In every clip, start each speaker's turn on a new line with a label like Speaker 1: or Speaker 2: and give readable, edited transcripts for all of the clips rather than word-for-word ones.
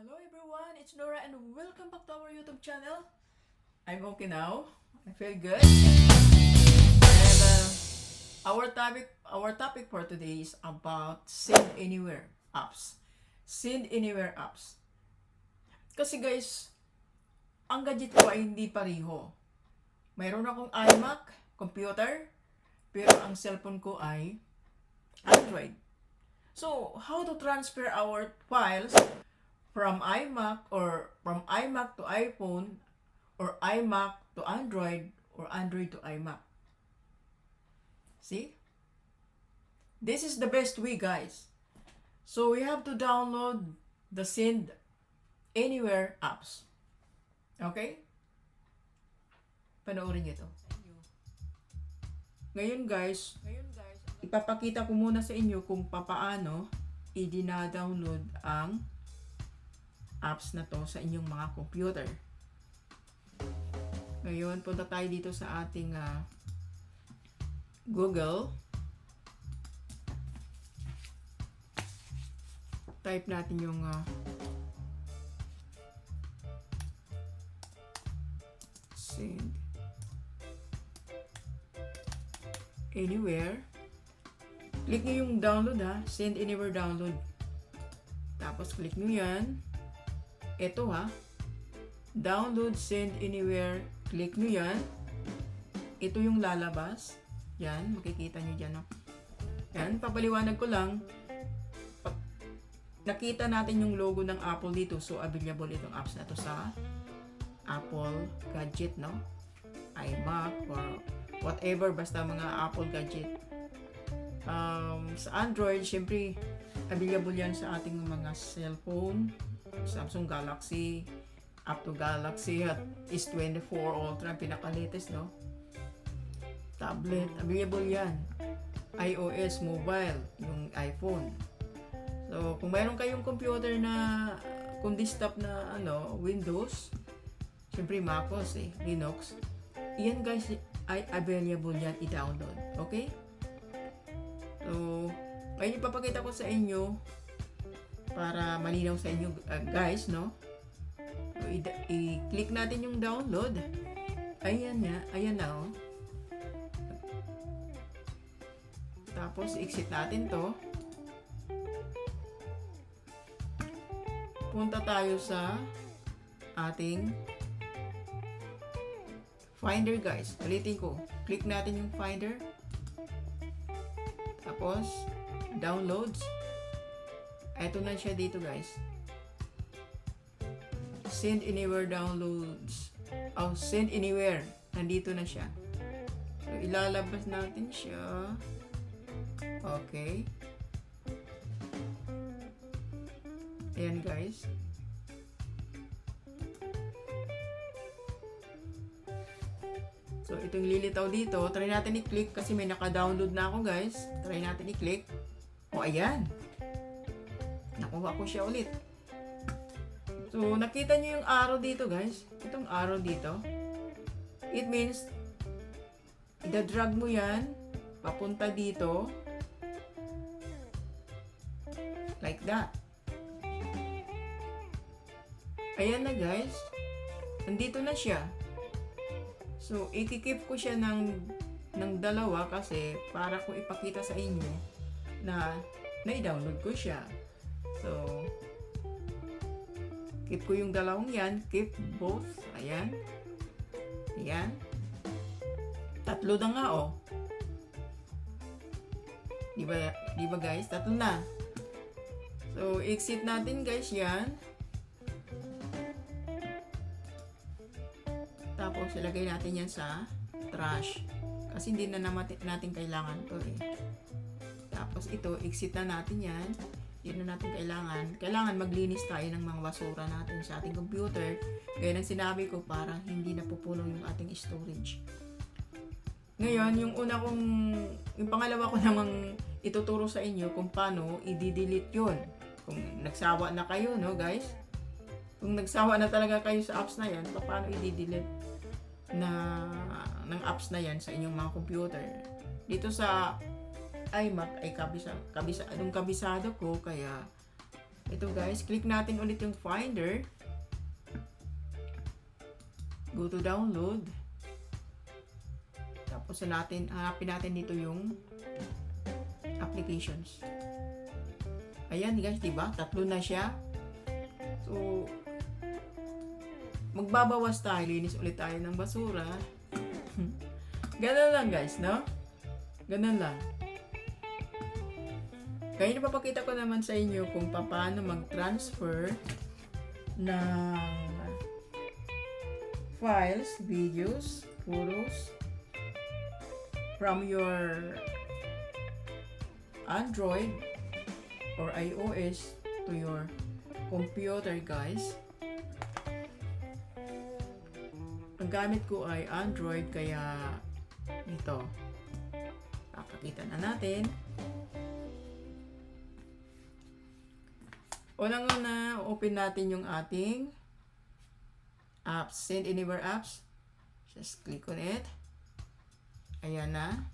Speaker 1: Hello everyone, it's Nora and welcome back to our YouTube channel. I'm okay now. I feel good. And our topic for today is about Send Anywhere apps. Send Anywhere apps. Kasi guys, ang gadget ko ay hindi pareho. Mayroon akong iMac computer, pero ang cellphone ko ay Android. So, how to transfer our files from iMac to iPhone or iMac to Android or Android to iMac. See? This is the best way, guys. So we have to download the Send Anywhere apps. Okay? Panoorin niyo ito. Ngayon guys, ipapakita ko muna sa inyo kung papaano i-download ang apps na to sa inyong mga computer. Ngayon, punta tayo dito sa ating Google. Type natin yung Send Anywhere. Click nyo yung download Send Anywhere download. Tapos click nyo yan. Ito download Send Anywhere, click nyo yan. Ito yung lalabas. Yan, makikita nyo dyan. Yan, papaliwanag ko lang. Nakita natin yung logo ng Apple dito. So, available itong apps na to sa Apple gadget, no? iMac or whatever, basta mga Apple gadget. Sa Android, syempre, available yan sa ating mga cellphone. Samsung Galaxy, up to Galaxy at S24 Ultra, pinaka-latest, no? Tablet, available yan. iOS, mobile, yung iPhone. So, kung mayroon kayong computer na, kung desktop na, Windows, syempre MacOS, Linux, yan guys, ay available yan, i-download. Okay? So, ngayon ipapakita ko sa inyo, para malinaw sa inyo guys, no? So, i-click natin yung download. Ayan na, oh. Tapos exit natin to. Punta tayo sa ating Finder, guys. Ulitin ko. Click natin yung Finder. Tapos Downloads. Ito na siya dito, guys. Send Anywhere downloads. Send Anywhere. Nandito na siya. So, ilalabas natin siya. Okay. Ayan, guys. So, itong lilitaw dito. Try natin i-click kasi may naka-download na ako, guys. Try natin i-click. Ayan. Nakuha ko siya ulit. So, nakita nyo yung arrow dito, guys. Itong arrow dito. It means, ida-drag mo yan, papunta dito. Like that. Ayan na, guys. Nandito na siya. So, ikikip ko siya ng dalawa kasi para ko ipakita sa inyo na i-download ko siya. So, keep ko yung dalawang yan. Keep both. Ayan. Ayan. Tatlo na nga, oh. Diba guys? Tatlo na. So, exit natin, guys, yan. Tapos, ilagay natin yan sa trash. Kasi hindi na natin kailangan to, eh. Tapos, ito, exit na natin yan. Hindi na natin kailangan maglinis tayo ng mga basura natin sa ating computer. Gaya ng sinabi ko, para hindi napupuno yung ating storage. Ngayon, yung pangalawa ko namang ituturo sa inyo kung paano i-delete yun. Kung nagsawa na kayo, no guys? Kung nagsawa na talaga kayo sa apps na yan, paano i-delete ng apps na yan sa inyong mga computer. Dito sa iMac ay kabisado ko, kaya Ito guys, click natin ulit yung Finder. Go to download. Tapos hanapin natin dito yung applications. Ayan guys, diba? 3 na siya. So, magbabawas tayo. Linis ulit tayo ng basura. Ganun lang guys, no? Ganun lang. Kaya napapakita ko naman sa inyo kung paano mag-transfer ng files, videos, photos from your Android or iOS to your computer guys. Ang gamit ko ay Android kaya ito. Papakita na natin. Unang-una, open natin yung ating apps. Send Anywhere apps. Just click on it. Ayan na.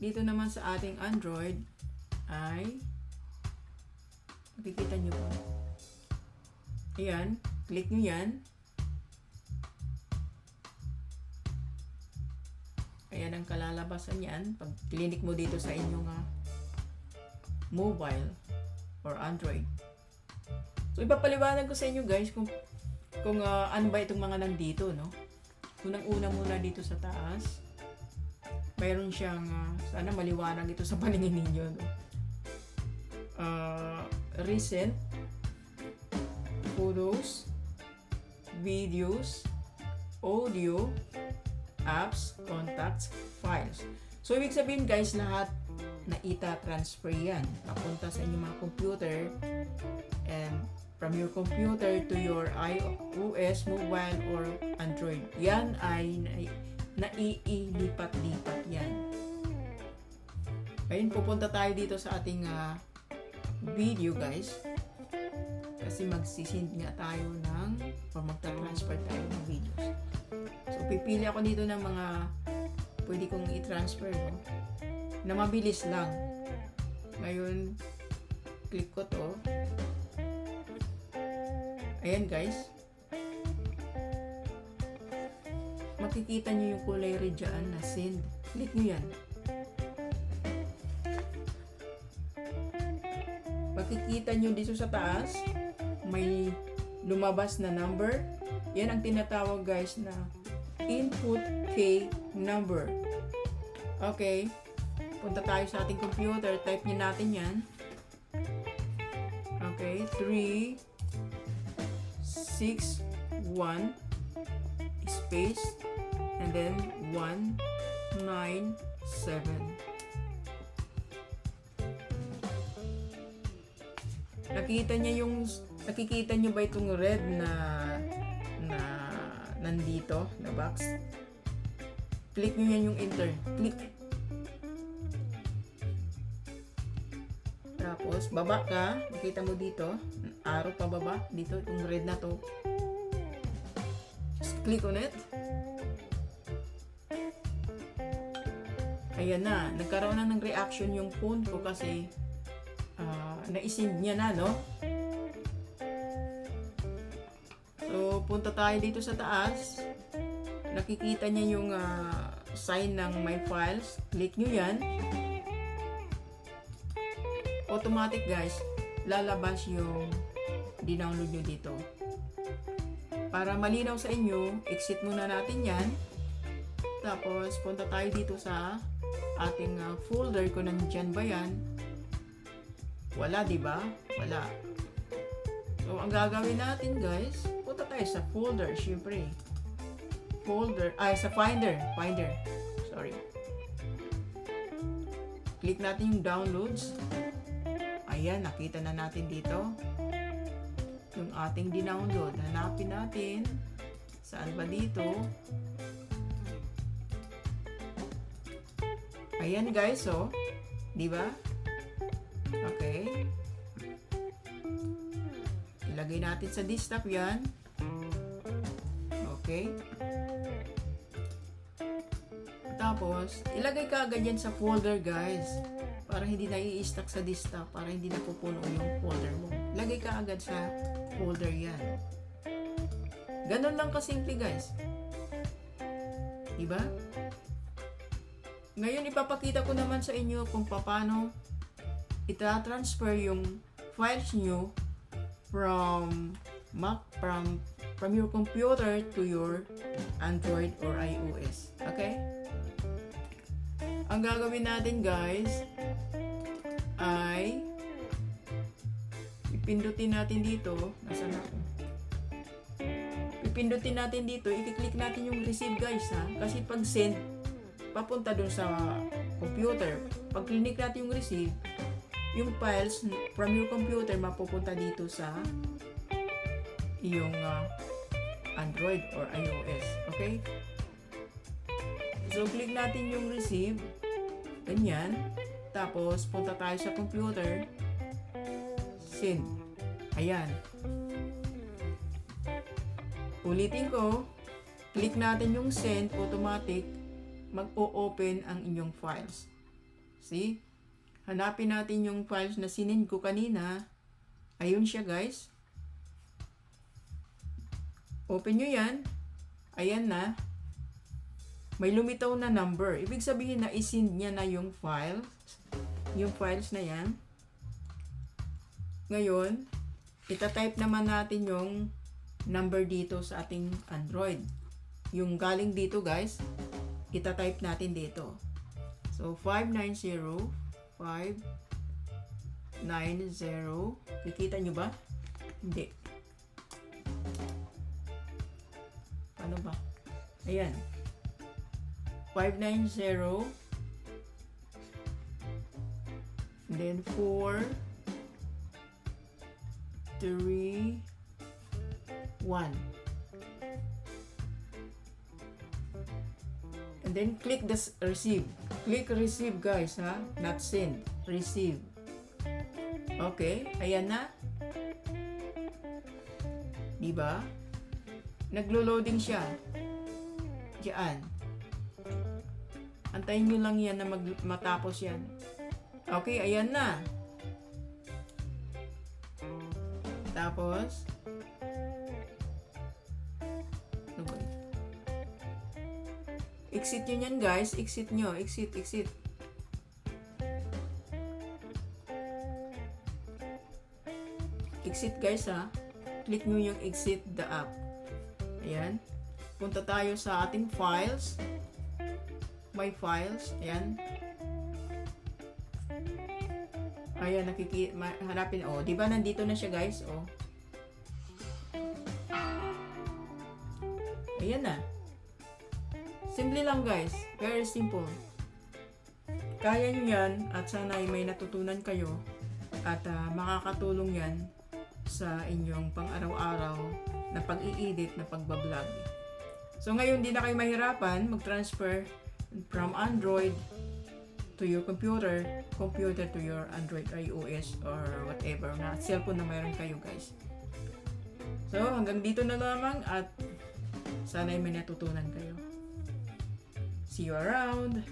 Speaker 1: Dito naman sa ating Android ay makikita nyo po. Ayan. Click nyo yan. Ayan ang kalalabasan yan. Pag clinic mo dito sa inyong mobile or Android. So, ipapaliwanag ko sa inyo guys kung ano ba itong mga nandito, no? Unang-una muna dito sa taas. Mayroon siyang, sana maliwanag ito sa paningin ninyo, no? Recent, photos, videos, audio, apps, contacts, files. So, ibig sabihin guys, lahat na ita-transfer yan papunta sa inyong mga computer, and from your computer to your iOS, mobile, or Android. Yan ay naiilipat-lipat yan. Ngayon, pupunta tayo dito sa ating video guys. Kasi magsisend nga tayo or magta-transfer tayo ng videos. So, pipili ako dito ng mga pwede kong i-transfer, no? Na mabilis lang. Ngayon, click ko to. Ayan guys. Makikita nyo yung kulay red dyan na send. Click nyo yan. Makikita nyo dito sa taas, may lumabas na number. Yan ang tinatawag guys na input key number. Okay. Punta tayo sa ating computer. Type nyo natin yan. Okay. 3, 6, 1, space, and then 1, 9, 7. Nakikita nyo ba itong red na nandito na box? Click nyo yan yung enter. Click. Tapos, baba ka. Makita mo dito. Arrow pa baba. Dito, itong red na to. Just click on it. Ayan na. Nagkaroon na ng reaction yung phone ko kasi na-send niya na, no? So, punta tayo dito sa taas. Nakikita niya yung sign ng My Files. Click nyo yan. Automatic guys, lalabas yung dinownload nyo dito. Para malinaw sa inyo, exit muna natin yan. Tapos, punta tayo dito sa ating folder kung nandyan ba yan. Wala, diba? Wala. So, ang gagawin natin guys, punta tayo sa folder, syempre. Sa Finder. Sorry. Click natin yung downloads. Ayan, nakita na natin dito yung ating dinownload. Hanapin natin. Saan ba dito? Ayan guys, oh. Diba? Okay. Ilagay natin sa desktop yan. Okay. Tapos, ilagay ka agad yan sa folder guys. Para para hindi na i-stack sa desktop, para hindi na pupuno yung folder mo. Lagay ka agad sa folder yan. Ganon lang kasimple guys. Diba? Ngayon ipapakita ko naman sa inyo kung paano ita-transfer yung files nyo from Mac, from your computer to your Android or iOS. Okay? Ang gagawin natin guys ay ipindutin natin dito. Nasaan ako? Ipindutin natin dito. I-click natin yung receive guys ha. Kasi pag send, papunta dun sa computer. Pag click natin yung receive, yung files from your computer mapupunta dito sa iyong Android or iOS. Okay? So, click natin yung receive. Ganyan. Tapos, punta tayo sa computer. Send. Ayan. Ulitin ko. Click natin yung send. Automatic. Mag-o-open ang inyong files. See? Hanapin natin yung files na sinend ko kanina. Ayun siya guys. Open nyo yan. Ayan na. May lumitaw na number. Ibig sabihin na isend niya na yung files. Yung files na yan. Ngayon, itatype naman natin yung number dito sa ating Android. Yung galing dito guys, itatype natin dito. So, 590. Kikita nyo ba? Hindi. Paano ba? Ayan. 590. And then 4, 3, 1. And then click the receive. Click receive guys ha. Not send. Receive. Okay. Ayan na. Diba? Naglo-loading siya. Diyan. Antayin nyo lang yan na matapos yan. Okay. Ayan na. Tapos ano ba? Exit nyo yan guys. Exit nyo. Exit. Exit guys ha. Click nyo yung exit the app. Ayan. Punta tayo sa ating files. My files. Ayan. Ayan. Hanapin. Oh, di ba nandito na siya guys? Oh. Ayan na. Simple lang guys. Very simple. Kaya nyo yan at sana ay may natutunan kayo at makakatulong yan sa inyong pang-araw-araw na pag-i-edit, na pagbablog. So ngayon, di na kayo mahirapan mag-transfer from Android to your computer to your Android, iOS, or whatever na cellphone na mayroon kayo guys. So hanggang dito na lamang at sana ay may natutunan kayo. See you around!